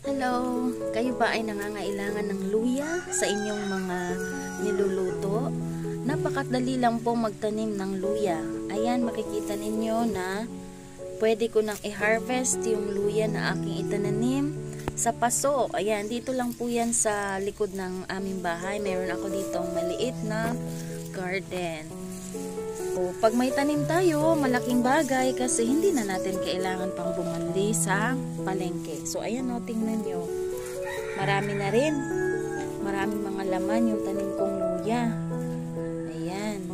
Hello! Kayo ba ay nangangailangan ng luya sa inyong mga niluluto? Napakadali lang po magtanim ng luya. Ayan, makikita ninyo na pwede ko nang i-harvest yung luya na aking itananim sa paso. Ayan, dito lang po yan sa likod ng aming bahay. Meron ako ditong maliit na garden. O, pag may tanim tayo, malaking bagay kasi hindi na natin kailangan pang bumili sa palengke. So, ayan o, tingnan nyo. Marami na rin. Maraming mga laman yung tanim kong luya. Ayan.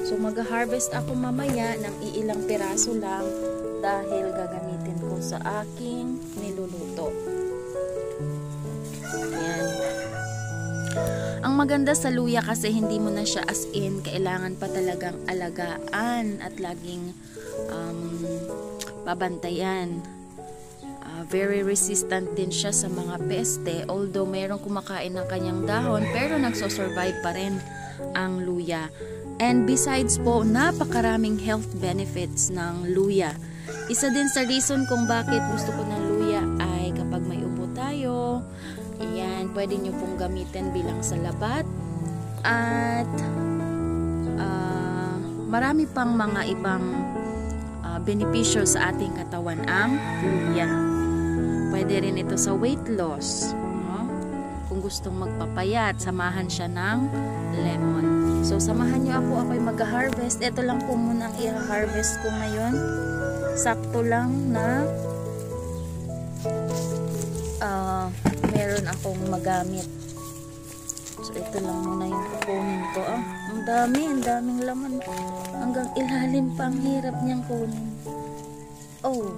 So, mag-harvest ako mamaya ng iilang piraso lang dahil gagamitin ko sa aking niluluto. Ayan. Ang maganda sa luya kasi hindi mo na siya as in, kailangan pa talagang alagaan at laging babantayan. Very resistant din siya sa mga peste, although mayroong kumakain ng kanyang dahon, pero nagsosurvive pa rin ang luya. And besides po, napakaraming health benefits ng luya. Isa din sa reason kung bakit gusto ko ng luya ay kapag may ubo tayo, ayan, pwede nyo pong gamitin bilang salabat. At marami pang mga ibang benepisyo sa ating katawan ang luya. Pwede rin ito sa weight loss. No? Kung gustong magpapayat, samahan siya ng lemon. So, samahan nyo ako. Ako'y mag-harvest. Ito lang po muna ang i-harvest ko ngayon. Sakto lang na meron akong magamit. So, ito lang muna yung kukunin ko. Ang daming laman. Hanggang ilalim pa ang hirap niyang kunin. Oh!